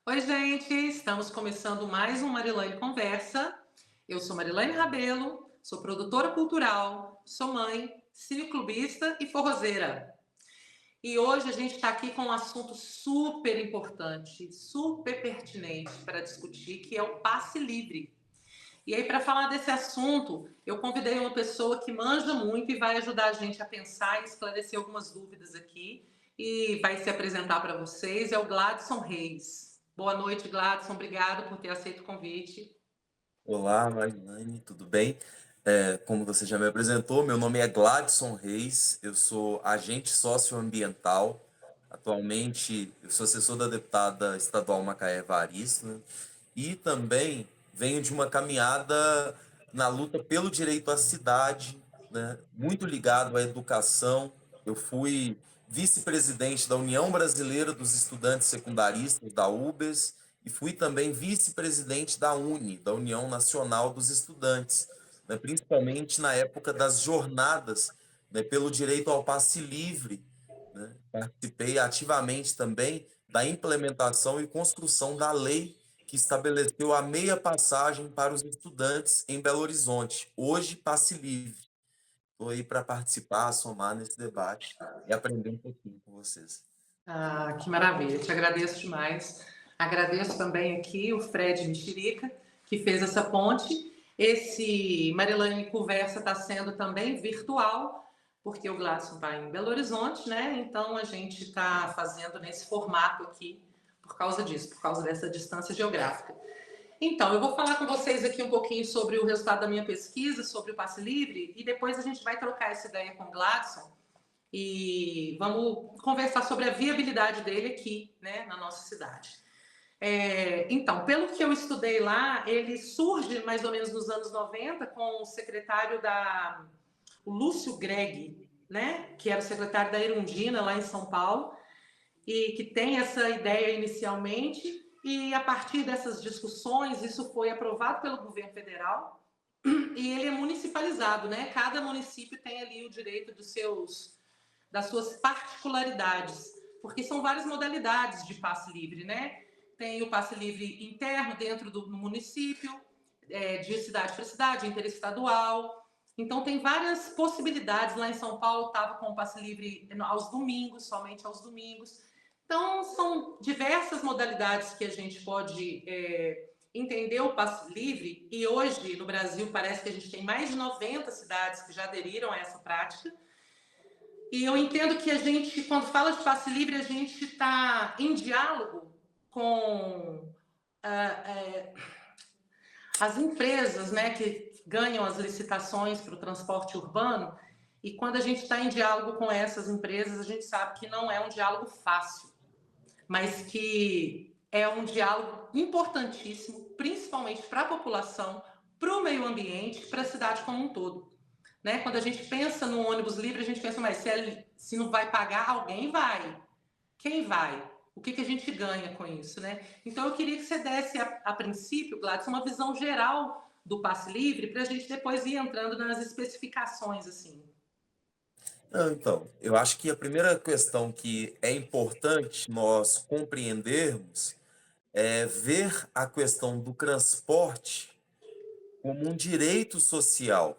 Oi, gente, estamos começando mais um Marilane Conversa. Eu sou Marilane Rabelo, sou produtora cultural, sou mãe, cineclubista e forrozeira. E hoje a gente está aqui com um assunto super importante, super pertinente para discutir, que é o passe livre. E aí, para falar desse assunto, eu convidei uma pessoa que manja muito e vai ajudar a gente a pensar e esclarecer algumas dúvidas aqui. E vai se apresentar para vocês. É o Gladson Reis. Boa noite, Gladson. Obrigado por ter aceito o convite. Olá, Marilane, tudo bem? Como você já me apresentou, meu nome é Gladson Reis, eu sou agente socioambiental. Atualmente, eu sou assessor da deputada estadual Macaé Evaristo, né? E também venho de uma caminhada na luta pelo direito à cidade, né? Muito ligado à educação. Eu fui vice-presidente da União Brasileira dos Estudantes Secundaristas, da UBES, e fui também vice-presidente da UNE, da União Nacional dos Estudantes, né, principalmente na época das jornadas, né, pelo direito ao passe livre. Né. Participei ativamente também da implementação e construção da lei que estabeleceu a meia passagem para os estudantes em Belo Horizonte, hoje passe livre. Estou aí para participar, somar nesse debate e aprender um pouquinho com vocês. Ah, que maravilha. Te agradeço demais. Agradeço também aqui o Fred Mexerica, que fez essa ponte. Esse Marilane Conversa está sendo também virtual, porque o Gladson está em Belo Horizonte, né? Então a gente está fazendo nesse formato aqui por causa disso, por causa dessa distância geográfica. Então, eu vou falar com vocês aqui um pouquinho sobre o resultado da minha pesquisa, sobre o passe livre, e depois a gente vai trocar essa ideia com o Gladson e vamos conversar sobre a viabilidade dele aqui, né, na nossa cidade. Então, pelo que eu estudei lá, ele surge mais ou menos nos anos 90 com o secretário o Lúcio Greg, né, que era o secretário da Erundina lá em São Paulo, e que tem essa ideia inicialmente, e a partir dessas discussões, isso foi aprovado pelo governo federal, e ele é municipalizado, né? Cada município tem ali o direito das suas particularidades, porque são várias modalidades de passe livre, né? Tem o passe livre interno dentro do município, de cidade para cidade, interestadual. Então tem várias possibilidades. Lá em São Paulo estava com o passe livre aos domingos, somente aos domingos. Então são diversas modalidades que a gente pode entender o passe livre. E hoje no Brasil parece que a gente tem mais de 90 cidades que já aderiram a essa prática. E eu entendo que a gente, quando fala de passe livre, a gente está em diálogo com as empresas, né, que ganham as licitações para o transporte urbano. E quando a gente está em diálogo com essas empresas, a gente sabe que não é um diálogo fácil, mas que é um diálogo importantíssimo, principalmente para a população, para o meio ambiente, para a cidade como um todo. Né? Quando a gente pensa no ônibus livre, a gente pensa, mas se não vai pagar, alguém vai. Quem vai? O que a gente ganha com isso, né? Então eu queria que você desse, a princípio, Gladys, uma visão geral do passe livre para a gente depois ir entrando nas especificações, assim. Não, então, eu acho que a primeira questão que é importante nós compreendermos é ver a questão do transporte como um direito social,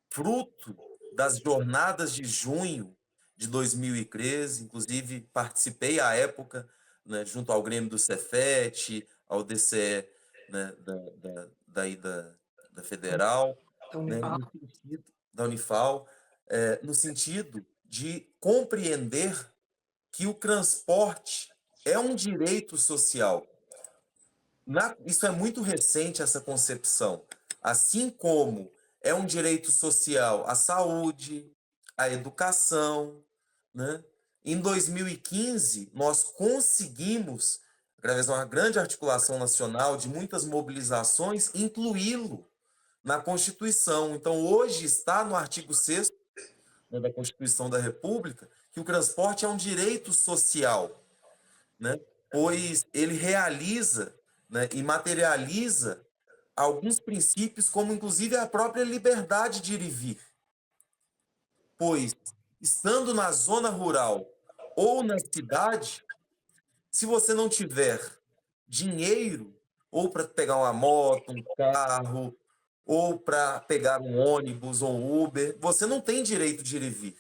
fruto das jornadas de junho de 2013, inclusive participei à época, né, junto ao Grêmio do Cefet, ao DCE, né, daí da Federal, Da né, Unipar. no sentido da Unifal, no sentido de compreender que o transporte é um direito social. Isso é muito recente, essa concepção. Assim como é um direito social a saúde, a educação, né? Em 2015, nós conseguimos, através de uma grande articulação nacional, de muitas mobilizações, incluí-lo na Constituição. Então, hoje está no artigo 6º, né, da Constituição da República, que o transporte é um direito social, né? Pois ele realiza, né, e materializa alguns princípios, como inclusive a própria liberdade de ir e vir. Pois, estando na zona rural ou na cidade, se você não tiver dinheiro ou para pegar uma moto, um carro, ou para pegar um ônibus ou um Uber. Você não tem direito de ir e vir.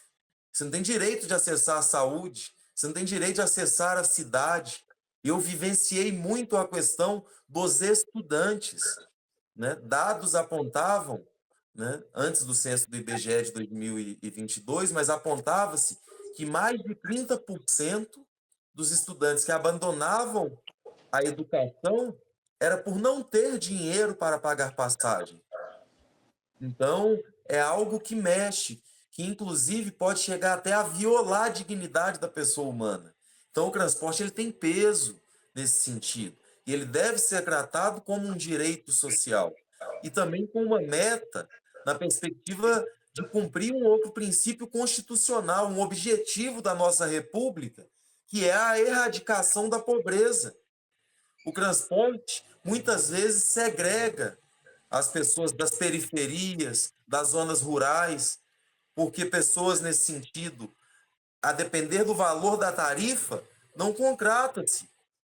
Você não tem direito de acessar a saúde, você não tem direito de acessar a cidade. Eu vivenciei muito a questão dos estudantes, né? Dados apontavam, né, antes do censo do IBGE de 2022, mas apontava-se que mais de 30% dos estudantes que abandonavam a educação era por não ter dinheiro para pagar passagem. Então, é algo que mexe, que inclusive pode chegar até a violar a dignidade da pessoa humana. Então, o transporte ele tem peso nesse sentido, e ele deve ser tratado como um direito social e também com uma meta na perspectiva de cumprir um outro princípio constitucional, um objetivo da nossa república, que é a erradicação da pobreza. O transporte muitas vezes segrega as pessoas das periferias, das zonas rurais, porque pessoas nesse sentido, a depender do valor da tarifa, não contrata-se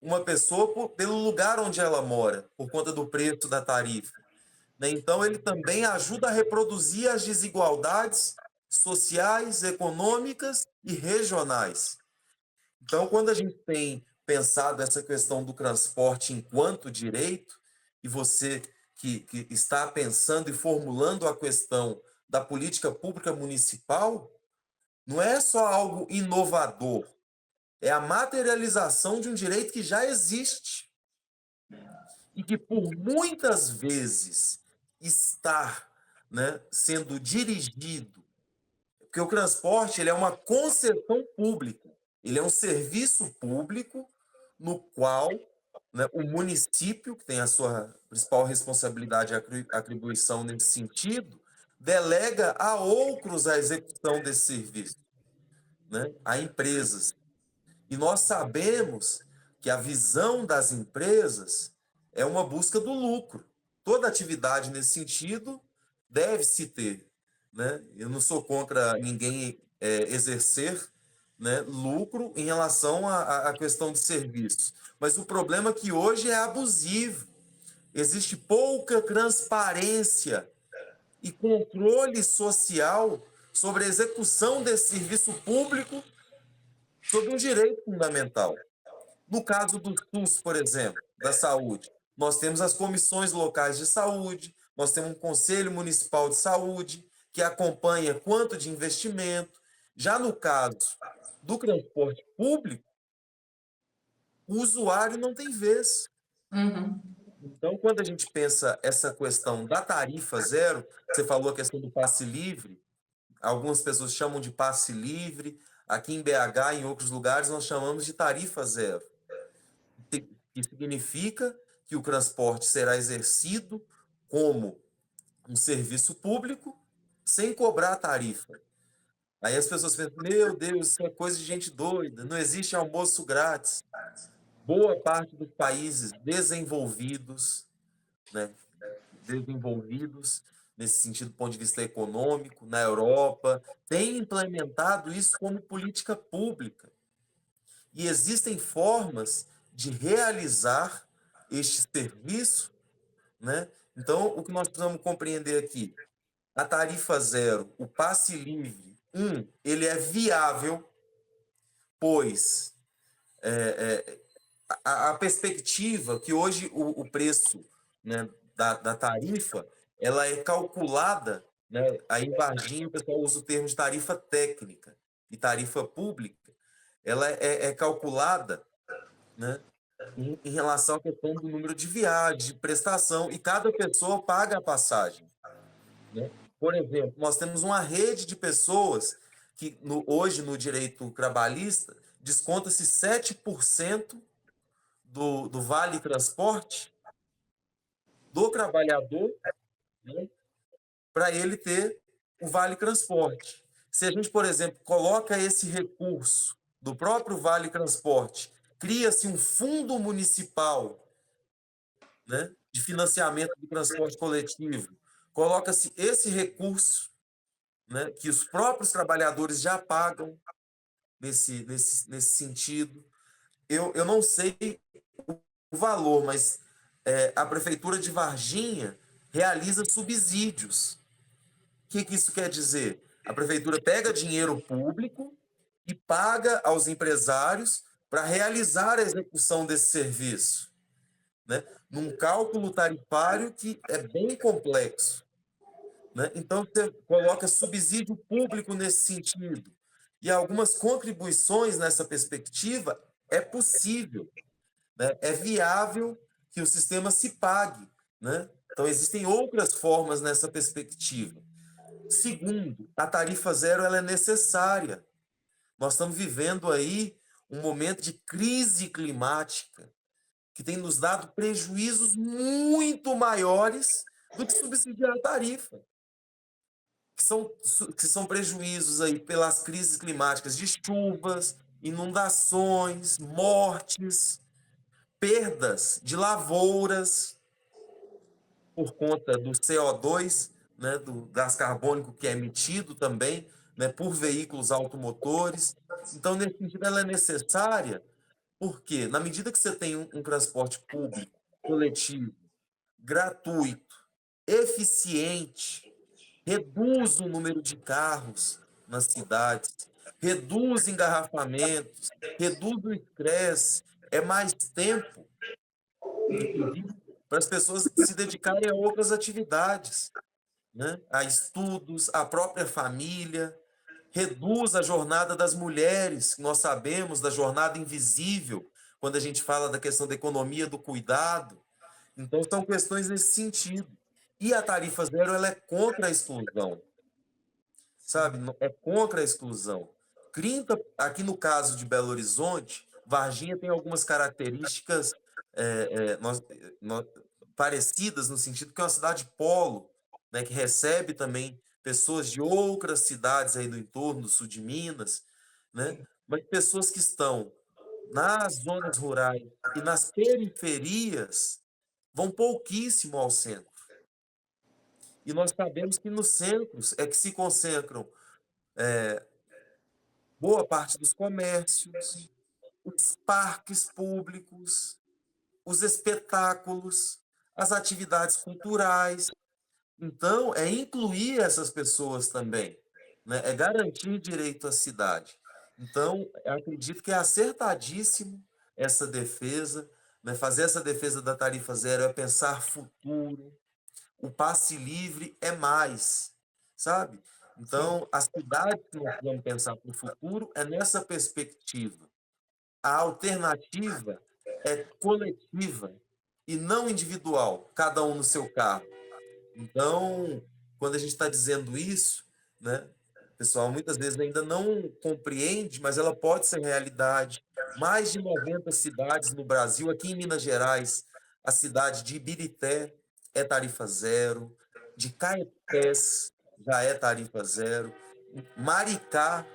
uma pessoa pelo lugar onde ela mora, por conta do preço da tarifa, né? Então, ele também ajuda a reproduzir as desigualdades sociais, econômicas e regionais. Então, quando a gente tem pensado essa questão do transporte enquanto direito, e você que está pensando e formulando a questão da política pública municipal, não é só algo inovador, é a materialização de um direito que já existe e que por muitas vezes está, né, sendo dirigido, porque o transporte ele é uma concessão pública, ele é um serviço público no qual, né, o município, que tem a sua principal responsabilidade e atribuição nesse sentido, delega a outros a execução desse serviço, né, a empresas. E nós sabemos que a visão das empresas é uma busca do lucro. Toda atividade nesse sentido deve se ter, né? Eu não sou contra ninguém exercer, né, lucro em relação à questão de serviço, mas o problema é que hoje é abusivo. Existe pouca transparência e controle social sobre a execução desse serviço público, sobre um direito fundamental. No caso do SUS, por exemplo, da saúde, nós temos as comissões locais de saúde, nós temos um Conselho Municipal de Saúde, que acompanha quanto de investimento. Já no caso do transporte público, o usuário não tem vez. Uhum. Então, quando a gente pensa essa questão da tarifa zero, você falou a questão do passe livre, algumas pessoas chamam de passe livre, aqui em BH, em outros lugares, nós chamamos de tarifa zero, que significa que o transporte será exercido como um serviço público sem cobrar tarifa. Aí as pessoas pensam, meu Deus, isso é coisa de gente doida, não existe almoço grátis. Boa parte dos países desenvolvidos, né, desenvolvidos nesse sentido do ponto de vista econômico, na Europa, têm implementado isso como política pública. E existem formas de realizar este serviço, né? Então, o que nós precisamos compreender aqui, a tarifa zero, o passe livre, ele é viável, pois a perspectiva que hoje o preço, né, da tarifa, ela é calculada, né, aí em Varginha o pessoal usa o termo de tarifa técnica e tarifa pública, ela é calculada, né, em relação à questão do número de viagens, de prestação, e cada pessoa paga a passagem, né? Por exemplo, nós temos uma rede de pessoas que hoje no direito trabalhista desconta-se 7% do vale transporte do trabalhador, né, para ele ter o vale transporte. Se a gente, por exemplo, coloca esse recurso do próprio vale transporte, cria-se um fundo municipal, né, de financiamento do transporte coletivo, coloca-se esse recurso, né, que os próprios trabalhadores já pagam nesse sentido. Eu não sei o valor, mas a Prefeitura de Varginha realiza subsídios. O que isso quer dizer? A Prefeitura pega dinheiro público e paga aos empresários para realizar a execução desse serviço, né? Num cálculo tarifário que é bem complexo, né? Então, você coloca subsídio público nesse sentido. E algumas contribuições nessa perspectiva é possível, né? É viável que o sistema se pague, né? Então, existem outras formas nessa perspectiva. Segundo, a tarifa zero ela é necessária. Nós estamos vivendo aí um momento de crise climática que tem nos dado prejuízos muito maiores do que subsidiar a tarifa, que são prejuízos aí pelas crises climáticas de chuvas, inundações, mortes, perdas de lavouras por conta do CO2, né, do gás carbônico que é emitido também, né, por veículos automotores. Então, nesse sentido, ela é necessária, porque na medida que você tem um transporte público, coletivo, gratuito, eficiente, reduz o número de carros nas cidades, reduz engarrafamentos, reduz o estresse, é mais tempo, inclusive, para as pessoas se dedicarem a outras atividades, né? A estudos, a própria família, reduz a jornada das mulheres, nós sabemos da jornada invisível, quando a gente fala da questão da economia do cuidado. Então, são questões nesse sentido. E a tarifa zero ela é contra a exclusão, sabe? É contra a exclusão. Aqui no caso de Belo Horizonte, Varginha tem algumas características nós- parecidas no sentido que é uma cidade polo, né, que recebe também pessoas de outras cidades aí do entorno, do sul de Minas, né? Mas pessoas que estão nas zonas rurais e nas periferias vão pouquíssimo ao centro. E nós sabemos que nos centros é que se concentram boa parte dos comércios, os parques públicos, os espetáculos, as atividades culturais. Então, é incluir essas pessoas também, né? É garantir direito à cidade. Então, eu acredito que é acertadíssimo essa defesa, né? Fazer essa defesa da tarifa zero é pensar futuro, o passe livre é mais, sabe? Sim. Então, a cidade que nós vamos pensar para o futuro é nessa perspectiva. A alternativa é coletiva e não individual, cada um no seu carro. Então, quando a gente está dizendo isso, né, o pessoal muitas vezes ainda não compreende, mas ela pode ser realidade. Mais de 90 cidades no Brasil, aqui em Minas Gerais, a cidade de Ibirité é tarifa zero, de Caetés já é tarifa zero, Maricá,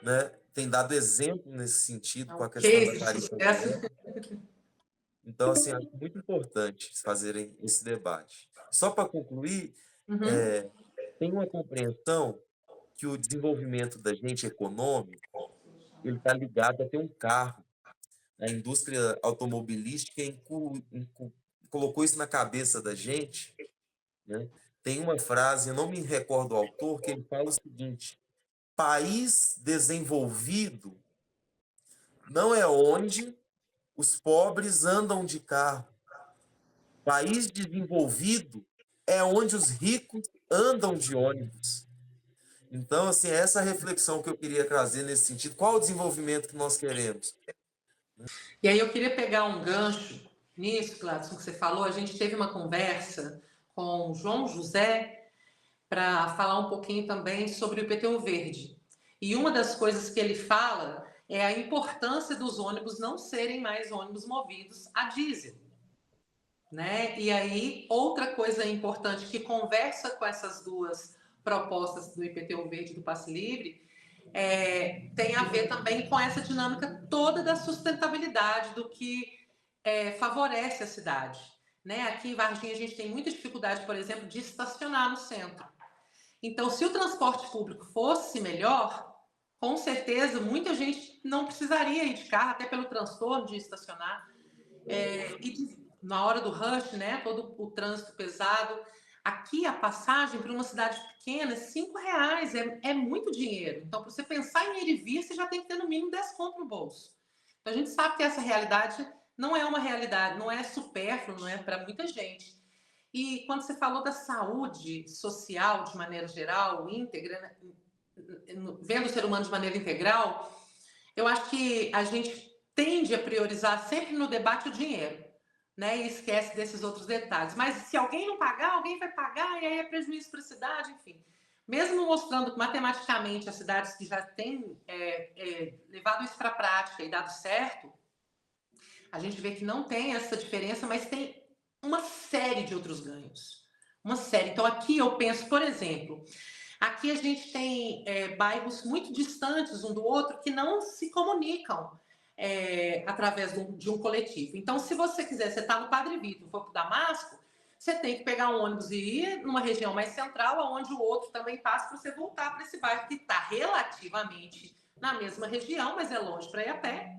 né, tem dado exemplo nesse sentido É com um a questão da case de tarifa sucesso. zero. Então, assim, acho muito importante fazerem esse debate. Só para concluir, Uhum. é, tem uma compreensão que o desenvolvimento da gente econômico ele está ligado a ter um carro. A indústria automobilística colocou isso na cabeça da gente, né? Tem uma frase, eu não me recordo o autor, que ele fala o seguinte: país desenvolvido não é onde os pobres andam de carro. País desenvolvido é onde os ricos andam de ônibus. Então, assim, é essa reflexão que eu queria trazer nesse sentido. Qual o desenvolvimento que nós queremos? E aí eu queria pegar um gancho nisso, Gladson, que você falou. A gente teve uma conversa com o João José para falar um pouquinho também sobre o IPTU verde. E uma das coisas que ele fala é a importância dos ônibus não serem mais ônibus movidos a diesel, né? E aí, outra coisa importante que conversa com essas duas propostas do IPTU verde e do passe livre tem a ver também com essa dinâmica toda da sustentabilidade, do que favorece a cidade. Né? Aqui em Varginha a gente tem muita dificuldade, por exemplo, de estacionar no centro. Então, se o transporte público fosse melhor, com certeza muita gente não precisaria ir de carro, até pelo transtorno de estacionar. Na hora do rush, né, todo o trânsito pesado. Aqui a passagem para uma cidade pequena é R$ 5, é muito dinheiro. Então, para você pensar em ir e vir, você já tem que ter no mínimo 10 conto no bolso. Então, a gente sabe que essa realidade não é uma realidade, não é supérfluo, não é para muita gente. E quando você falou da saúde social de maneira geral, íntegra, né, vendo o ser humano de maneira integral, eu acho que a gente tende a priorizar sempre no debate o dinheiro, né? E esquece desses outros detalhes. Mas se alguém não pagar, alguém vai pagar, e aí é prejuízo para a cidade, enfim. Mesmo mostrando que matematicamente as cidades que já têm levado isso para a prática e dado certo, a gente vê que não tem essa diferença, mas tem uma série de outros ganhos. Uma série. Então, aqui eu penso, por exemplo, aqui a gente tem bairros muito distantes um do outro que não se comunicam através de um coletivo. Então, se você quiser, você está no Padre Vitor, for para o Damasco, você tem que pegar um ônibus e ir numa região mais central, onde o outro também passa, para você voltar para esse bairro que está relativamente na mesma região, mas é longe para ir a pé.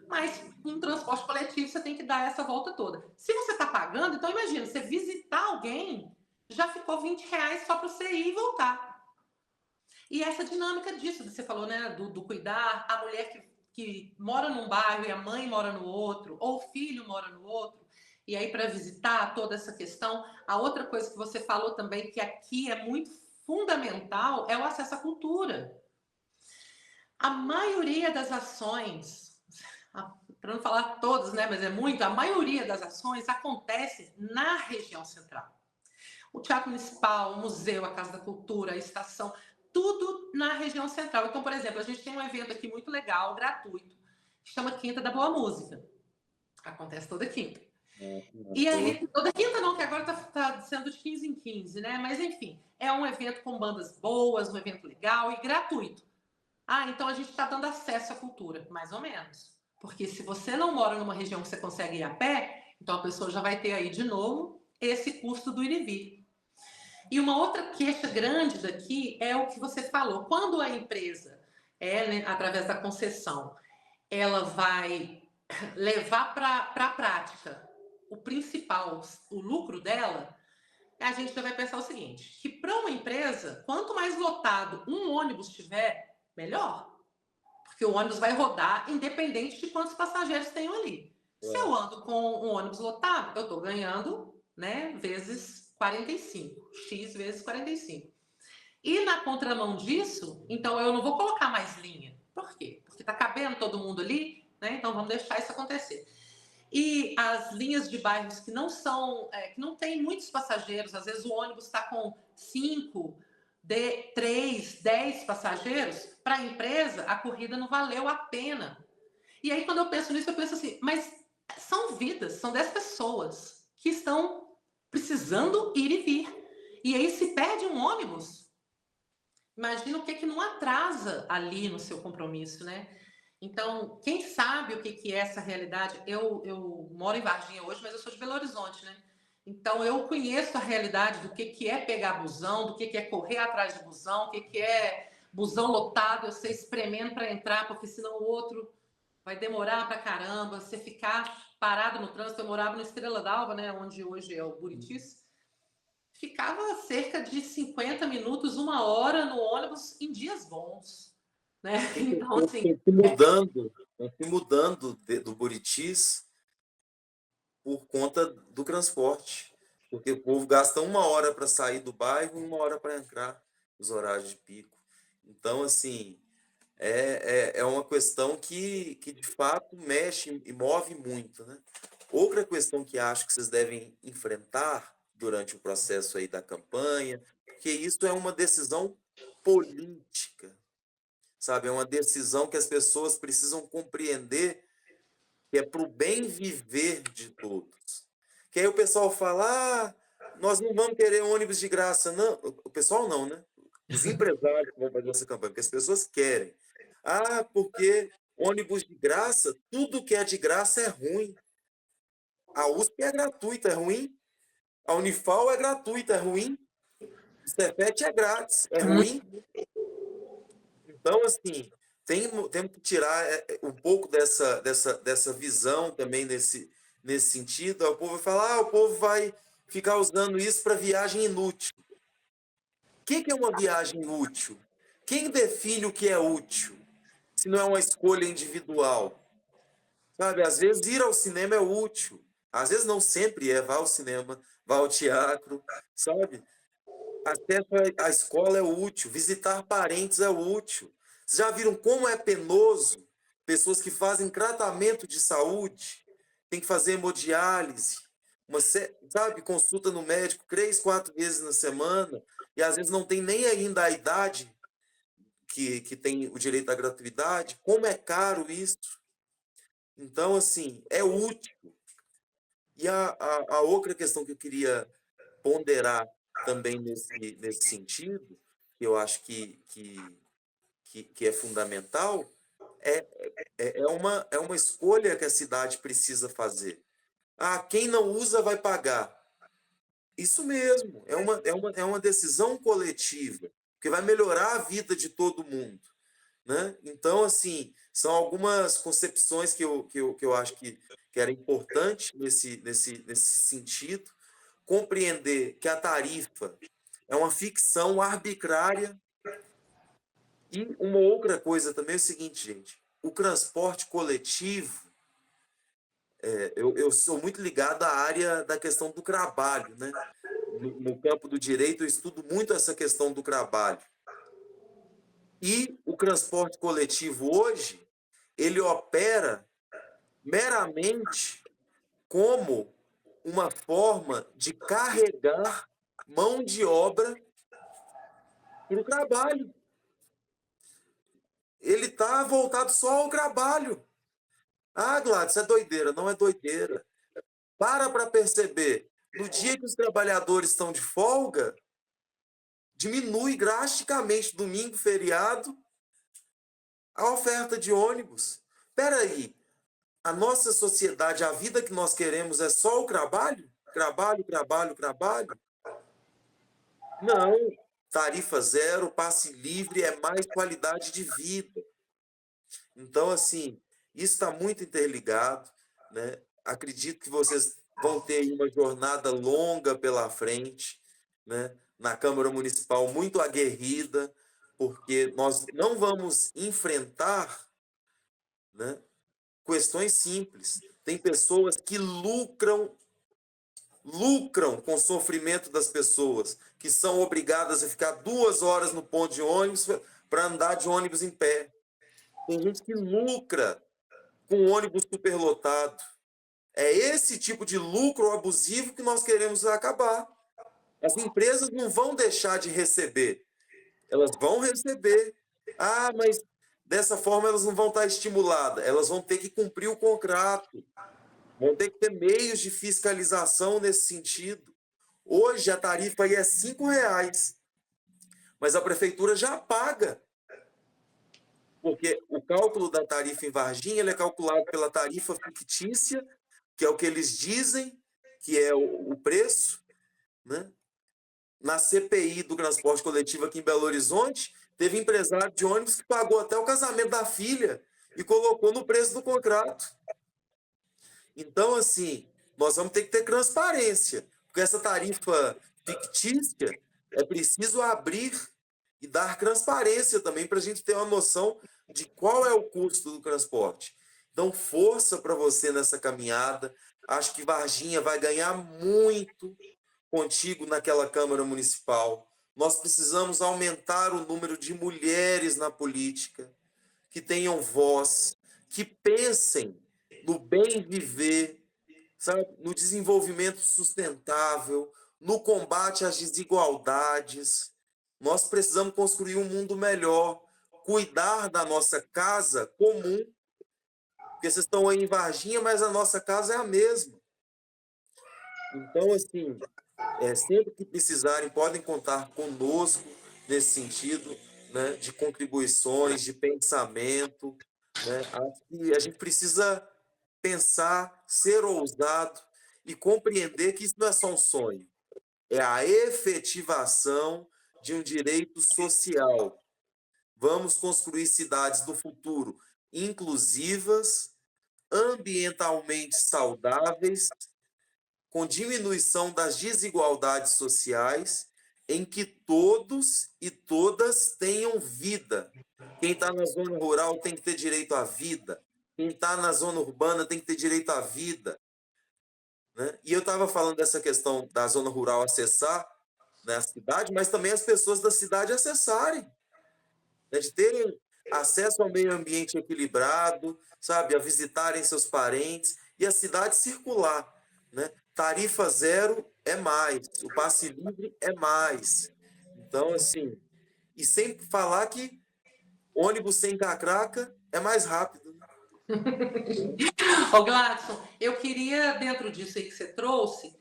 Mas um transporte coletivo você tem que dar essa volta toda. Se você está pagando, então imagina, você visitar alguém, já ficou R$ 20 só para você ir e voltar. E essa dinâmica disso, que você falou, né, do cuidar, a mulher que mora num bairro e a mãe mora no outro, ou o filho mora no outro, e aí para visitar toda essa questão. A outra coisa que você falou também, que aqui é muito fundamental, é o acesso à cultura. A maioria das ações, para não falar todas, né, mas é muito, a maioria das ações acontece na região central. O Teatro Municipal, o Museu, a Casa da Cultura, a Estação, tudo na região central. Então, por exemplo, a gente tem um evento aqui muito legal, gratuito, que chama Quinta da Boa Música. Acontece toda quinta. E aí, toda quinta não, que agora está sendo de 15 em 15, né? Mas, enfim, é um evento com bandas boas, um evento legal e gratuito. Ah, então a gente está dando acesso à cultura, mais ou menos. Porque se você não mora numa região que você consegue ir a pé, então a pessoa já vai ter aí de novo esse custo do ir e vir. E uma outra queixa grande daqui é o que você falou. Quando a empresa, né, através da concessão, ela vai levar para a prática o principal, o lucro dela, a gente já vai pensar o seguinte, que para uma empresa, quanto mais lotado um ônibus tiver, melhor. Porque o ônibus vai rodar independente de quantos passageiros tenham ali. Se eu ando com um ônibus lotado, eu estou ganhando, né, vezes 45, X vezes 45. E na contramão disso, então eu não vou colocar mais linha. Por quê? Porque está cabendo todo mundo ali, né? Então vamos deixar isso acontecer. E as linhas de bairros que não são, que não tem muitos passageiros, às vezes o ônibus está com 5, 3, 10 passageiros, para a empresa a corrida não valeu a pena. E aí quando eu penso nisso, eu penso assim, mas são vidas, são 10 pessoas que estão precisando ir e vir. E aí se perde um ônibus, imagina o que não atrasa ali no seu compromisso, né? Então, quem sabe o que é essa realidade? Eu moro em Varginha hoje, mas eu sou de Belo Horizonte, né? Então, eu conheço a realidade do que é pegar busão, do que é correr atrás de busão, o que é busão lotado, eu sei espremendo para entrar, porque senão o outro vai demorar para caramba, você ficar parado no trânsito. Eu morava no Estrela d'Alva, né, onde hoje é o Buritis, ficava cerca de 50 minutos, 1 hora no ônibus em dias bons, né? Então, assim... Estão se mudando do Buritis por conta do transporte, porque o povo gasta 1 hora para sair do bairro e 1 hora para entrar nos horários de pico. Então, assim, é uma questão que de fato mexe e move muito, né? Outra questão que acho que vocês devem enfrentar durante o processo aí da campanha, porque isso é uma decisão política, sabe? É uma decisão que as pessoas precisam compreender que é para o bem viver de todos. Que aí o pessoal fala, nós não vamos querer ônibus de graça. Não, o pessoal não, né? Os empresários que vão fazer essa campanha, porque as pessoas querem. Porque ônibus de graça, tudo que é de graça é ruim. A USP é gratuita, é ruim. A Unifal é gratuita, é ruim. O Cefet é grátis, é ruim. Então, assim, temos que tirar um pouco dessa visão também nesse sentido, o povo vai falar, o povo vai ficar usando isso para viagem inútil. O que é uma viagem útil? Quem define o que é útil? Se não é uma escolha individual. Sabe, às vezes ir ao cinema é útil. Às vezes não sempre é, vá ao cinema, vá ao teatro, sabe? Acesso à escola é útil, visitar parentes é útil. Vocês já viram como é penoso pessoas que fazem tratamento de saúde, tem que fazer hemodiálise, sabe, consulta no médico 3, 4 vezes na semana, e às vezes não tem nem ainda a idade que tem o direito à gratuidade. Como é caro isso? Então, assim, é útil. E a outra questão que eu queria ponderar também nesse sentido, que eu acho que é fundamental, é, é uma escolha que a cidade precisa fazer. Ah, quem não usa vai pagar. Isso mesmo, é uma decisão coletiva, que vai melhorar a vida de todo mundo. Né? Então, assim, são algumas concepções que eu acho que era importante nesse sentido, compreender que a tarifa é uma ficção arbitrária. E uma outra coisa também é o seguinte, gente, o transporte coletivo, eu sou muito ligado à área da questão do trabalho, né? No campo do direito, eu estudo muito essa questão do trabalho. E o transporte coletivo hoje, ele opera meramente como uma forma de carregar mão de obra para o trabalho. Ele está voltado só ao trabalho. Ah, Gladys, é doideira. Não é doideira. Para perceber. No dia que os trabalhadores estão de folga, diminui drasticamente, domingo, feriado, a oferta de ônibus. Espera aí, a nossa sociedade, a vida que nós queremos é só o trabalho? Trabalho, trabalho, trabalho? Não. Tarifa zero, passe livre é mais qualidade de vida. Então, assim, isso está muito interligado, né? Acredito que vocês vão ter uma jornada longa pela frente, né? Na Câmara Municipal, muito aguerrida, porque nós não vamos enfrentar, né, questões simples. Tem pessoas que lucram com o sofrimento das pessoas, que são obrigadas a ficar 2 horas no ponto de ônibus para andar de ônibus em pé. Tem gente que lucra com o ônibus superlotado. É esse tipo de lucro abusivo que nós queremos acabar. As empresas não vão deixar de receber. Elas vão receber. Ah, mas dessa forma elas não vão estar estimuladas. Elas vão ter que cumprir o contrato. Vão ter que ter meios de fiscalização nesse sentido. Hoje a tarifa aí é R$ 5, mas a prefeitura já paga. Porque o cálculo da tarifa em Varginha ele é calculado pela tarifa fictícia, que é o que eles dizem que é o preço, né? Na CPI do transporte coletivo aqui em Belo Horizonte, teve empresário de ônibus que pagou até o casamento da filha e colocou no preço do contrato. Então, assim, nós vamos ter que ter transparência, porque essa tarifa fictícia é preciso abrir e dar transparência também para a gente ter uma noção de qual é o custo do transporte. Então, força para você nessa caminhada. Acho que Varginha vai ganhar muito contigo naquela Câmara Municipal. Nós precisamos aumentar o número de mulheres na política, que tenham voz, que pensem no bem viver, sabe? No desenvolvimento sustentável, no combate às desigualdades. Nós precisamos construir um mundo melhor, cuidar da nossa casa comum, porque vocês estão aí em Varginha, mas a nossa casa é a mesma. Então, assim, sempre que precisarem, podem contar conosco nesse sentido, né, de contribuições, de pensamento. Né? Acho que a gente precisa pensar, ser ousado e compreender que isso não é só um sonho, é a efetivação de um direito social. Vamos construir cidades do futuro inclusivas, ambientalmente saudáveis, com diminuição das desigualdades sociais, em que todos e todas tenham vida. Quem está na zona rural tem que ter direito à vida. Quem está na zona urbana tem que ter direito à vida. Né? E eu estava falando dessa questão da zona rural acessar, né, a cidade, mas também as pessoas da cidade acessarem, né, de terem acesso ao meio ambiente equilibrado, sabe, a visitarem seus parentes e a cidade circular, né? Tarifa zero é mais, o passe livre é mais. Então, assim, e sem falar que ônibus sem catraca é mais rápido, né? Ô, Gladson, eu queria, dentro disso aí que você trouxe,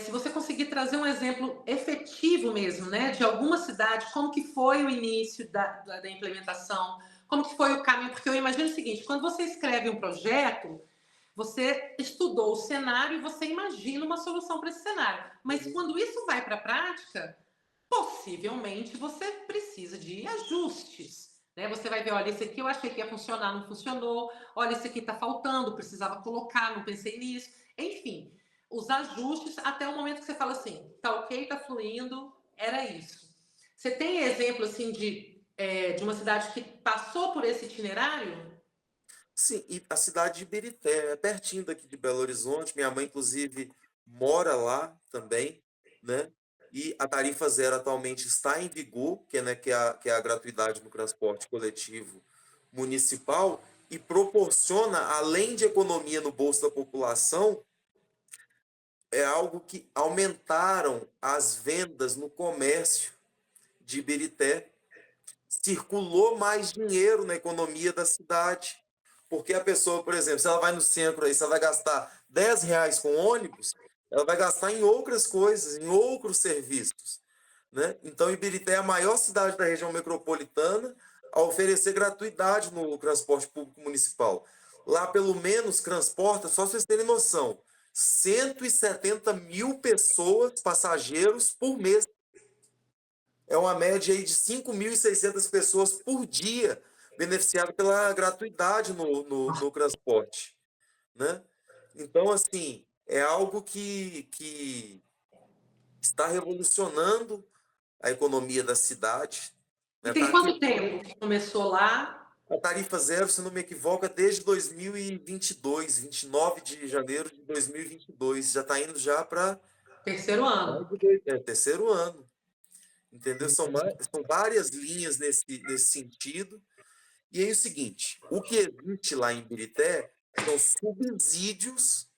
se você conseguir trazer um exemplo efetivo mesmo, né, de alguma cidade, como que foi o início da implementação, como que foi o caminho, porque eu imagino o seguinte, quando você escreve um projeto, você estudou o cenário e você imagina uma solução para esse cenário, mas quando isso vai para a prática, possivelmente você precisa de ajustes. Né? Você vai ver, olha, esse aqui eu achei que ia funcionar, não funcionou, olha, esse aqui está faltando, precisava colocar, não pensei nisso. Enfim, os ajustes até o momento que você fala assim, tá ok, tá fluindo, era isso. Você tem exemplo assim de uma cidade que passou por esse itinerário? Sim, e a cidade de Ibirité, é pertinho daqui de Belo Horizonte. Minha mãe, inclusive, mora lá também, né? E a tarifa zero atualmente está em vigor, que é, né, que é a gratuidade no transporte coletivo municipal, e proporciona, além de economia no bolso da população, é algo que aumentaram as vendas no comércio de Ibirité, circulou mais dinheiro na economia da cidade. Porque a pessoa, por exemplo, se ela vai no centro aí, se ela vai gastar R$ 10 com ônibus, ela vai gastar em outras coisas, em outros serviços. Né? Então, Ibirité é a maior cidade da região metropolitana a oferecer gratuidade no transporte público municipal. Lá, pelo menos, transporta, só vocês terem noção, 170 mil pessoas, passageiros, por mês. É uma média aí de 5.600 pessoas por dia beneficiadas pela gratuidade no transporte, né? Então, assim, é algo que está revolucionando a economia da cidade, E né? tem Tá aqui quanto tempo que começou lá? a tarifa zero, se não me equivoco, é desde 2022, 29 de janeiro de 2022. Já está indo já para Terceiro ano. terceiro ano, entendeu? São várias linhas nesse sentido. E aí é o seguinte, o que existe lá em Ibirité são subsídios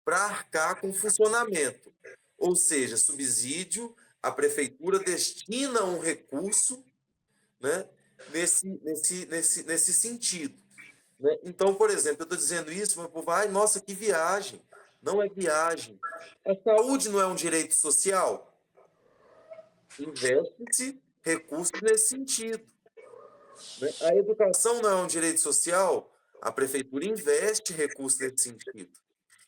para arcar com o funcionamento. Ou seja, subsídio, a prefeitura destina um recurso, né, nesse sentido. Né? Então, por exemplo, eu estou dizendo isso, mas o povo, ai, nossa, que viagem. Não é viagem. A saúde não é um direito social? Investe-se recursos nesse sentido. Né? A educação não é um direito social? A prefeitura investe recursos nesse sentido.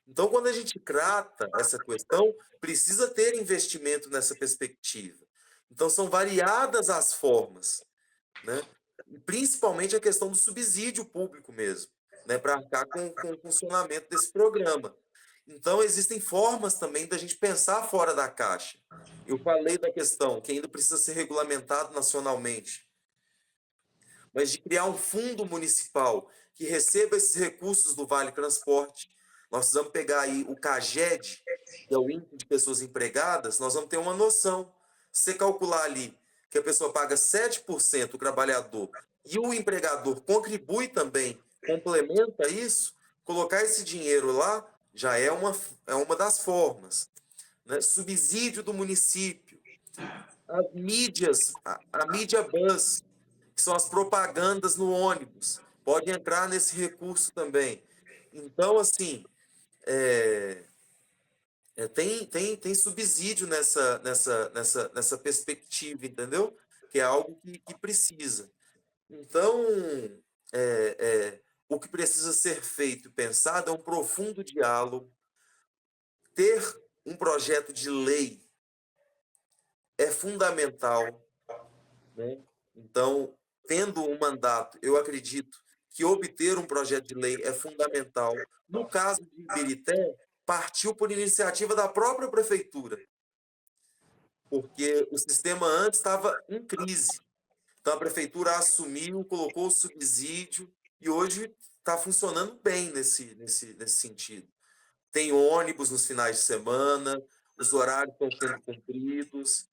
Então, quando a gente trata essa questão, precisa ter investimento nessa perspectiva. Então, são variadas as formas, né? E principalmente a questão do subsídio público mesmo, né? Para arcar com o funcionamento desse programa. Então, existem formas também da gente pensar fora da caixa. Eu falei da questão que ainda precisa ser regulamentado nacionalmente, mas de criar um fundo municipal que receba esses recursos do Vale Transporte. Nós vamos pegar aí o CAGED, que é o Índice de Pessoas Empregadas, nós vamos ter uma noção. Se você calcular ali que a pessoa paga 7% o trabalhador e o empregador contribui também, complementa isso, colocar esse dinheiro lá já é uma das formas. Né? Subsídio do município, as mídias, a mídia bus, que são as propagandas no ônibus. Pode entrar nesse recurso também. Então, assim, tem subsídio nessa perspectiva, entendeu? Que é algo que precisa. Então, o que precisa ser feito e pensado é um profundo diálogo, ter um projeto de lei é fundamental, né? Então, tendo um mandato, eu acredito que obter um projeto de lei é fundamental. No caso de Ibirité, partiu por iniciativa da própria prefeitura, porque o sistema antes estava em crise. Então, a prefeitura assumiu, colocou o subsídio e hoje está funcionando bem nesse sentido. Tem ônibus nos finais de semana, os horários estão sendo cumpridos,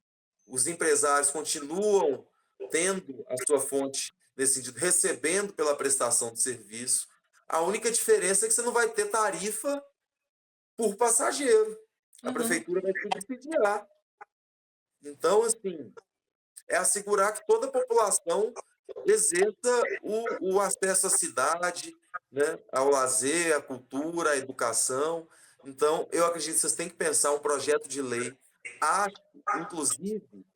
os empresários continuam tendo a sua fonte nesse sentido, recebendo pela prestação de serviço. A única diferença é que você não vai ter tarifa por passageiro. A prefeitura vai subsidiar. Então, assim, é assegurar que toda a população exerça o acesso à cidade, né, ao lazer, à cultura, à educação. Então, eu acredito que vocês têm que pensar um projeto de lei. Acho, inclusive,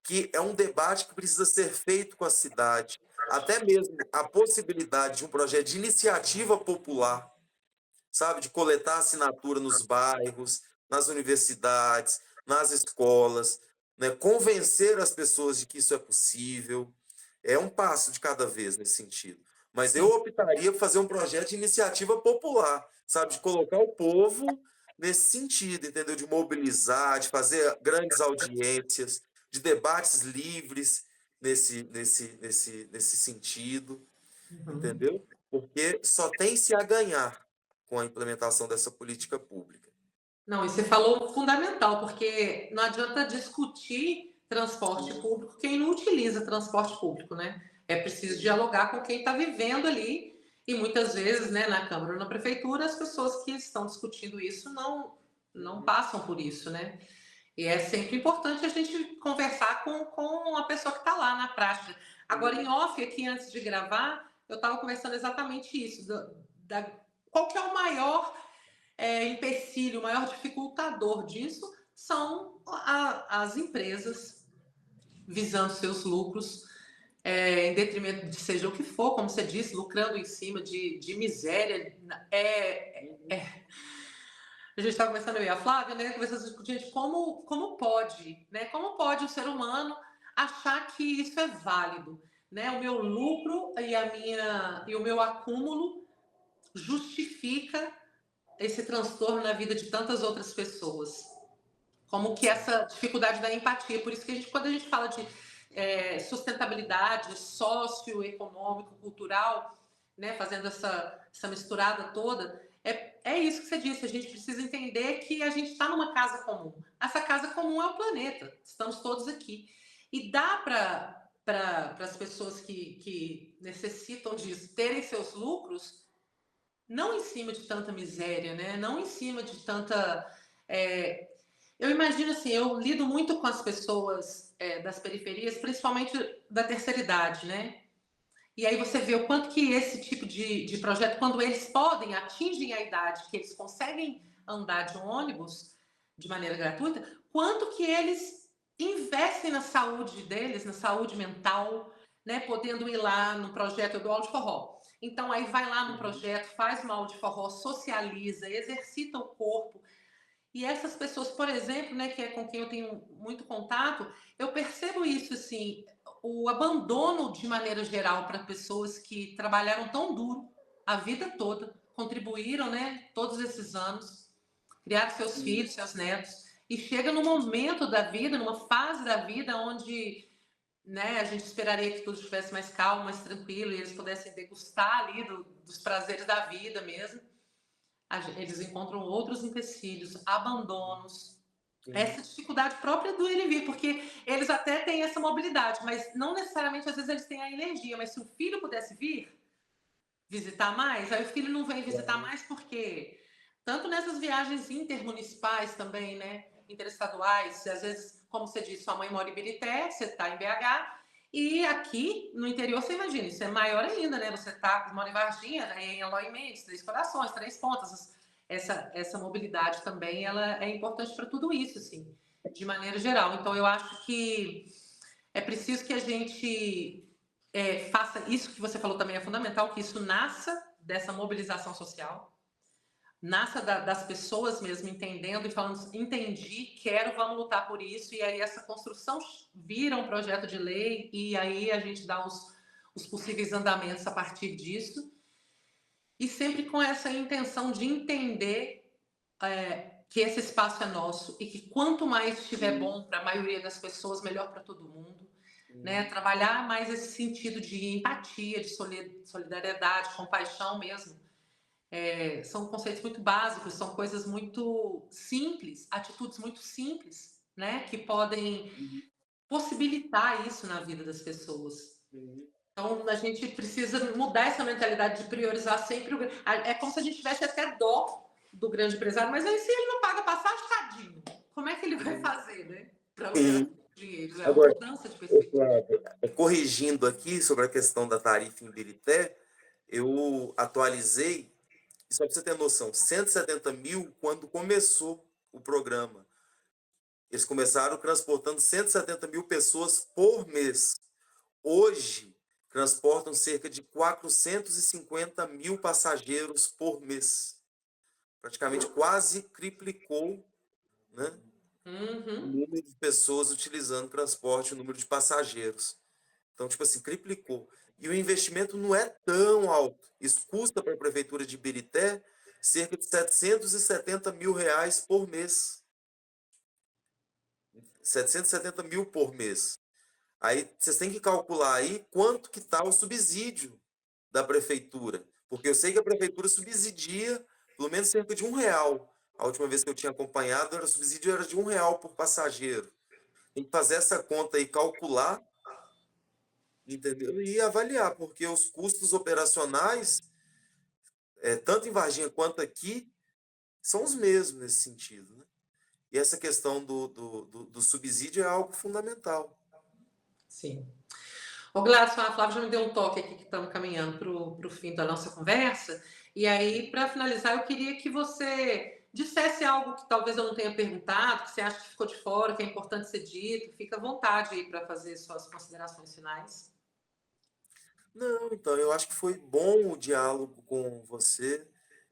que é um debate que precisa ser feito com a cidade. Até mesmo a possibilidade de um projeto de iniciativa popular, sabe, de coletar assinatura nos bairros, nas universidades, nas escolas, né? Convencer as pessoas de que isso é possível. É um passo de cada vez nesse sentido. Mas eu optaria por fazer um projeto de iniciativa popular, sabe, de colocar o povo nesse sentido, entendeu? De mobilizar, de fazer grandes audiências, de debates livres nesse sentido, entendeu? Porque só tem-se a ganhar com a implementação dessa política pública. Não, e você falou fundamental, porque não adianta discutir transporte público quem não utiliza transporte público, né? É preciso dialogar com quem está vivendo ali, e muitas vezes, né, na Câmara ou na Prefeitura, as pessoas que estão discutindo isso não passam por isso, né? E é sempre importante a gente conversar com a pessoa que está lá na prática. Agora, em off, aqui antes de gravar, eu estava conversando exatamente isso, qual que é o maior empecilho, o maior dificultador disso são as empresas visando seus lucros, em detrimento de seja o que for, como você disse, lucrando em cima de miséria. A gente estava conversando, eu e a Flávia, né, conversando com a gente como pode, né, como pode o ser humano achar que isso é válido, né, o meu lucro e o meu acúmulo justifica esse transtorno na vida de tantas outras pessoas. Como que essa dificuldade da empatia. Por isso que quando a gente fala de sustentabilidade socioeconômico, cultural, né, fazendo essa misturada toda, é isso que você disse, a gente precisa entender que a gente está numa casa comum. Essa casa comum é o planeta, estamos todos aqui. E dá para as pessoas que necessitam disso terem seus lucros, não em cima de tanta miséria, né? Não em cima de tanta... Eu imagino assim, eu lido muito com as pessoas das periferias, principalmente da terceira idade, né? E aí você vê o quanto que esse tipo de projeto, quando eles atingem a idade que eles conseguem andar de ônibus de maneira gratuita, quanto que eles investem na saúde deles, na saúde mental, né? Podendo ir lá no projeto do aula de forró. Então aí vai lá no projeto, faz uma aula de forró, socializa, exercita o corpo. E essas pessoas, por exemplo, né, que é com quem eu tenho muito contato, eu percebo isso, assim, o abandono de maneira geral para pessoas que trabalharam tão duro a vida toda, contribuíram, né, todos esses anos, criaram seus filhos, seus netos, e chega num momento da vida, numa fase da vida onde, né, a gente esperaria que tudo estivesse mais calmo, mais tranquilo, e eles pudessem degustar ali dos prazeres da vida mesmo. Eles encontram outros empecilhos, abandonos, essa dificuldade própria do ir e vir, porque eles até têm essa mobilidade, mas não necessariamente, às vezes, eles têm a energia. Mas se o filho pudesse vir visitar mais, aí o filho não vem visitar mais porque, tanto nessas viagens intermunicipais também, né, interestaduais, às vezes, como você disse, sua mãe mora em Ibirité, você está em BH, e aqui no interior, você imagina, isso é maior ainda, né? Você mora em Varginha, em Eloy Mendes, Três Corações, Três Pontas. Essa mobilidade também ela é importante para tudo isso, assim, de maneira geral. Então, eu acho que é preciso que a gente faça isso que você falou também, é fundamental, que isso nasça dessa mobilização social, nasça das pessoas mesmo entendendo e falando, entendi, quero, vamos lutar por isso, e aí essa construção vira um projeto de lei, e aí a gente dá os possíveis andamentos a partir disso, e sempre com essa intenção de entender que esse espaço é nosso e que quanto mais estiver bom para a maioria das pessoas, melhor para todo mundo. Né? Trabalhar mais esse sentido de empatia, de solidariedade, compaixão mesmo. São conceitos muito básicos, são coisas muito simples, atitudes muito simples, né? Que podem possibilitar isso na vida das pessoas. Então, a gente precisa mudar essa mentalidade de priorizar sempre. É como se a gente tivesse até dó do grande empresário, mas aí se ele não paga passagem, tadinho, como é que ele vai fazer, né? Para usar dinheiro. É uma Agora, mudança de perspectiva. corrigindo aqui sobre a questão da tarifa em Birité, eu atualizei, só para você ter noção, 170 mil quando começou o programa. Eles começaram transportando 170 mil pessoas por mês. Hoje, transportam cerca de 450 mil passageiros por mês. Praticamente quase triplicou, né, o número de pessoas utilizando transporte, o número de passageiros. Então, tipo assim, triplicou. E o investimento não é tão alto. Isso custa para a Prefeitura de Birité cerca de 770 mil reais por mês. 770 mil por mês. Aí vocês têm que calcular aí quanto que está o subsídio da prefeitura. Porque eu sei que a prefeitura subsidia pelo menos cerca de R$ 1. A última vez que eu tinha acompanhado, o subsídio era de R$ 1 por passageiro. Tem que fazer essa conta aí, calcular, entendeu? E avaliar, porque os custos operacionais, tanto em Varginha quanto aqui, são os mesmos nesse sentido, né? E essa questão do subsídio é algo fundamental. Sim. Ô, Gladson, a Flávia já me deu um toque aqui que estamos caminhando para o fim da nossa conversa. E aí, para finalizar, eu queria que você dissesse algo que talvez eu não tenha perguntado, que você acha que ficou de fora, que é importante ser dito. Fica à vontade aí para fazer suas considerações finais. Não, então, eu acho que foi bom o diálogo com você,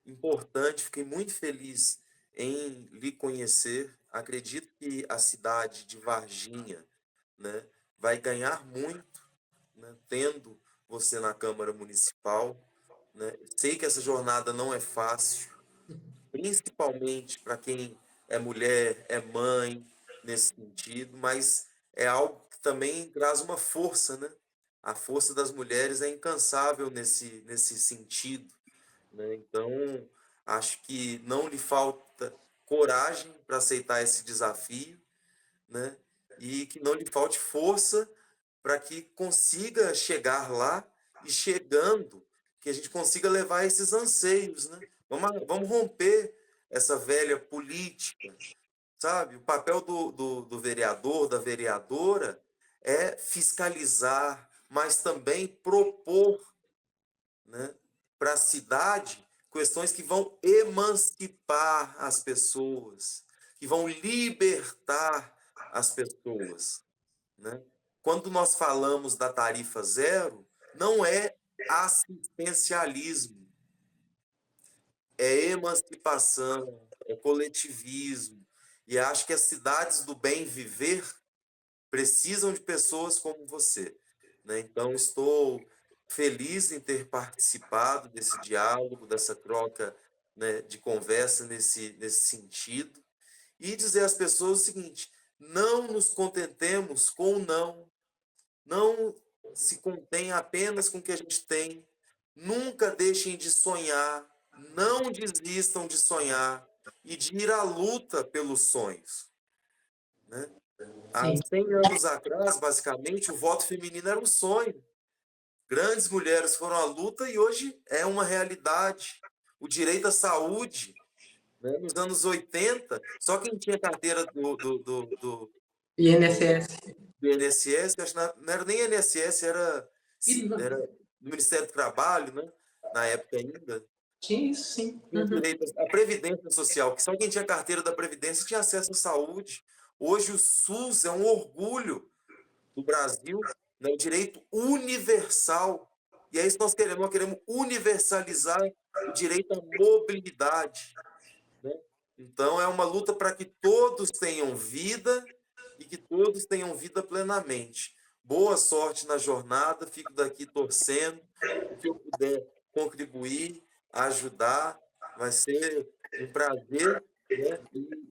importante, fiquei muito feliz em lhe conhecer. Acredito que a cidade de Varginha, né, vai ganhar muito, né, tendo você na Câmara Municipal, né. Sei que essa jornada não é fácil, principalmente para quem é mulher, é mãe, nesse sentido, mas é algo que também traz uma força, né? A força das mulheres é incansável nesse sentido, né? Então, acho que não lhe falta coragem para aceitar esse desafio, né? E que não lhe falte força para que consiga chegar lá e chegando, que a gente consiga levar esses anseios, né? Vamos romper essa velha política, sabe? O papel do vereador, da vereadora, é fiscalizar, mas também propor, né, para a cidade questões que vão emancipar as pessoas, que vão libertar as pessoas, né? Quando nós falamos da tarifa zero, não é assistencialismo, é emancipação, é coletivismo. E acho que as cidades do bem viver precisam de pessoas como você, né? Então, estou feliz em ter participado desse diálogo, dessa troca, né, de conversa nesse sentido, e dizer às pessoas o seguinte: não nos contentemos com o não, não se contém apenas com o que a gente tem. Nunca deixem de sonhar, não desistam de sonhar e de ir à luta pelos sonhos, né? Há Sim. 100 anos atrás, basicamente, o voto feminino era um sonho. Grandes mulheres foram à luta e hoje é uma realidade. O direito à saúde, né? Nos anos 80, só quem tinha carteira INSS. do INSS, acho que não era nem INSS, E era do Ministério do Trabalho, né? Na época ainda. tinha isso, sim. Tinha direito à Previdência Social, que só quem tinha carteira da Previdência tinha acesso à saúde. Hoje o SUS é um orgulho do Brasil, né? O direito universal. E é isso que nós queremos universalizar o direito à mobilidade, né? Então, é uma luta para que todos tenham vida e que todos tenham vida plenamente. boa sorte na jornada, fico daqui torcendo. Se eu puder contribuir, ajudar, vai ser um prazer, né?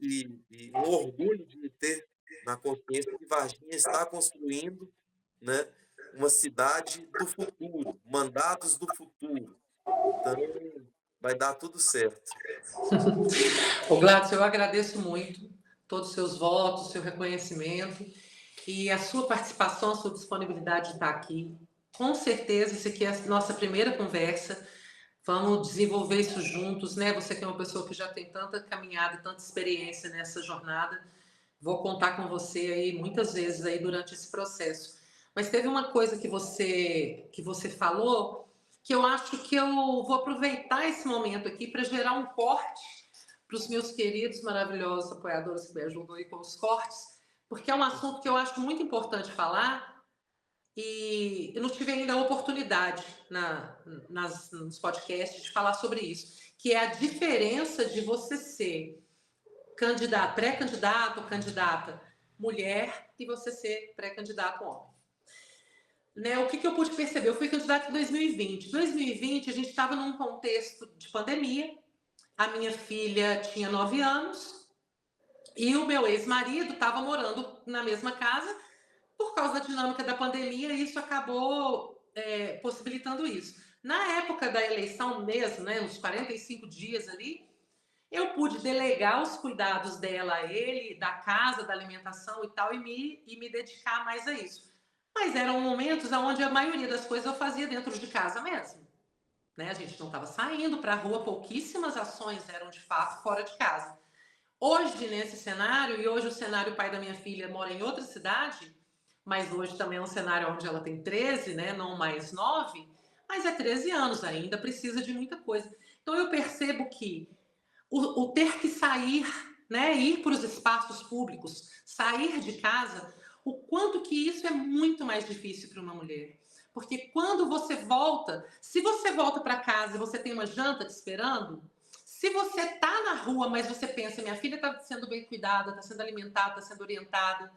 E um orgulho de me ter na consciência que Varginha está construindo, né, uma cidade do futuro, mandatos do futuro. Então, vai dar tudo certo. Ô, Gladys, eu agradeço muito todos os seus votos, seu reconhecimento e a sua participação, a sua disponibilidade de estar aqui. Com certeza, isso aqui é a nossa primeira conversa. Vamos desenvolver isso juntos, né? Você que é uma pessoa que já tem tanta caminhada, tanta experiência nessa jornada, vou contar com você aí muitas vezes aí durante esse processo. Mas teve uma coisa que você falou que eu acho que eu vou aproveitar esse momento aqui para gerar um corte para os meus queridos, maravilhosos apoiadores que me ajudam aí com os cortes, porque é um assunto que eu acho muito importante falar e eu não tive ainda a oportunidade nos podcasts de falar sobre isso, que é a diferença de você ser candidato, pré-candidato, candidata mulher e você ser pré-candidato homem. Né, o que eu pude perceber? Eu fui candidata em 2020. 2020, a gente estava num contexto de pandemia, a minha filha tinha 9 anos e o meu ex-marido estava morando na mesma casa. Por causa da dinâmica da pandemia, isso acabou possibilitando isso. Na época da eleição mesmo, né, uns 45 dias ali, eu pude delegar os cuidados dela a ele, da casa, da alimentação e tal, e me dedicar mais a isso. Mas eram momentos onde a maioria das coisas eu fazia dentro de casa mesmo. Né? A gente não estava saindo para a rua, pouquíssimas ações eram de fato fora de casa. Hoje, nesse cenário, e hoje o cenário, o pai da minha filha mora em outra cidade, mas hoje também é um cenário onde ela tem 13, né, não mais 9, mas é 13 anos ainda, precisa de muita coisa. Então eu percebo que o ter que sair, né, ir para os espaços públicos, sair de casa, o quanto que isso é muito mais difícil para uma mulher. Porque quando você volta, se você volta para casa e você tem uma janta te esperando, se você está na rua, mas você pensa, minha filha está sendo bem cuidada, está sendo alimentada, está sendo orientada,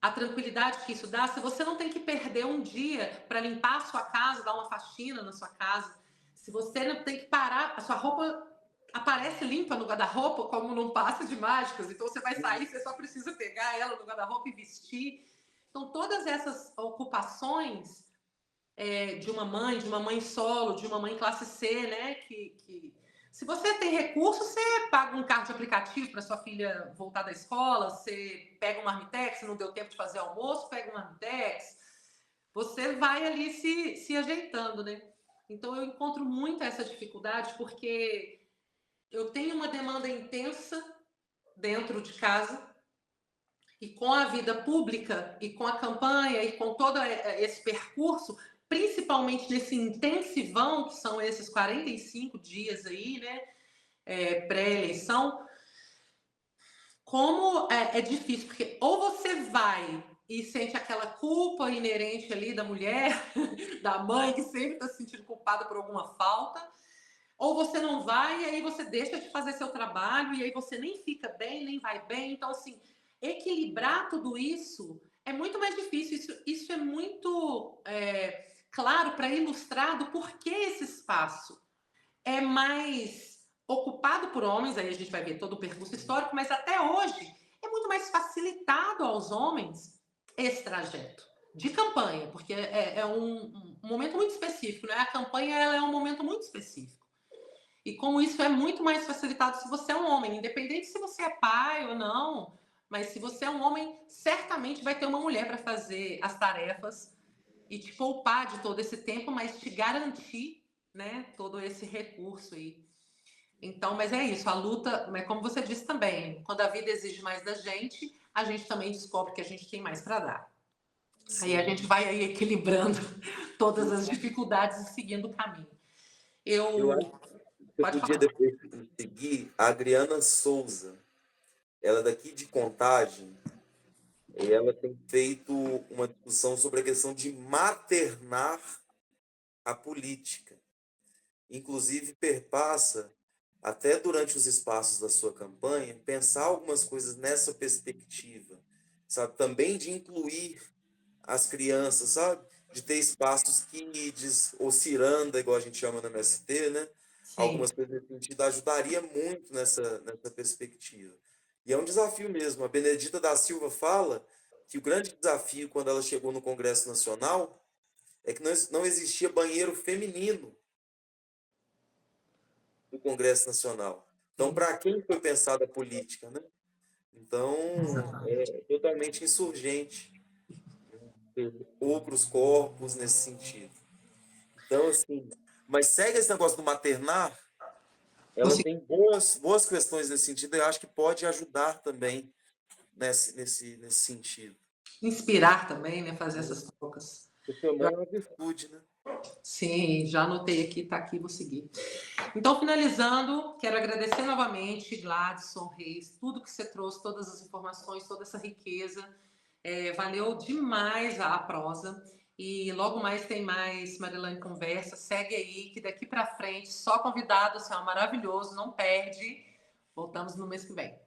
a tranquilidade que isso dá, se você não tem que perder um dia para limpar a sua casa, dar uma faxina na sua casa, se você não tem que parar, a sua roupa aparece limpa no guarda-roupa como num passe de mágicas, então você vai sair, você só precisa pegar ela no guarda-roupa e vestir. Então todas essas ocupações de uma mãe solo, de uma mãe classe C, né, que se você tem recurso, você paga um carro de aplicativo para sua filha voltar da escola, você pega um marmitex, se não deu tempo de fazer almoço, pega um marmitex, você vai ali se ajeitando, né? Então eu encontro muito essa dificuldade porque eu tenho uma demanda intensa dentro de casa e com a vida pública e com a campanha e com todo esse percurso, principalmente nesse intensivão que são esses 45 dias aí, né, pré-eleição, como é difícil, porque ou você vai e sente aquela culpa inerente ali da mulher, da mãe que sempre está se sentindo culpada por alguma falta, ou você não vai e aí você deixa de fazer seu trabalho e aí você nem fica bem, nem vai bem. Então, assim, equilibrar tudo isso é muito mais difícil. Isso é muito claro para ilustrar do porquê esse espaço é mais ocupado por homens, aí a gente vai ver todo o percurso histórico, mas até hoje é muito mais facilitado aos homens esse trajeto de campanha, porque é um momento muito específico, né? A campanha ela é um momento muito específico. E como isso é muito mais facilitado se você é um homem, independente se você é pai ou não, mas se você é um homem, certamente vai ter uma mulher para fazer as tarefas e te poupar de todo esse tempo, mas te garantir, né, todo esse recurso aí. Então, mas é isso, a luta, mas como você disse também, quando a vida exige mais da gente, a gente também descobre que a gente tem mais para dar. Sim. Aí a gente vai aí equilibrando todas as dificuldades e seguindo o caminho. Eu acho que você Pode podia falar. depois seguir a Adriana Souza. Ela é daqui de Contagem, e ela tem feito uma discussão sobre a questão de maternar a política. Inclusive, perpassa, até durante os espaços da sua campanha, pensar algumas coisas nessa perspectiva, sabe? Também de incluir as crianças, sabe? De ter espaços kids, ou ciranda, igual a gente chama no MST, né? Sim. Algumas coisas nesse sentido ajudaria muito nessa perspectiva. E é um desafio mesmo. A Benedita da Silva fala que o grande desafio, quando ela chegou no Congresso Nacional, é que não existia banheiro feminino no Congresso Nacional. Então, Sim, para quem foi pensada a política, né? Então, exatamente. é totalmente insurgente ter outros corpos nesse sentido. Então, assim, mas segue esse negócio do maternar, ela Consegui tem boas questões nesse sentido, e eu acho que pode ajudar também nesse sentido. inspirar também, né? Fazer essas trocas. Porque a mãe é uma virtude, né? Sim, já anotei aqui, tá aqui, vou seguir. Então, finalizando, quero agradecer novamente, Gladson Reis, tudo que você trouxe, todas as informações, toda essa riqueza. Valeu demais a prosa. E logo mais tem mais Marilane Conversa. Segue aí, que daqui para frente, só convidado, você é maravilhoso, não perde. Voltamos no mês que vem.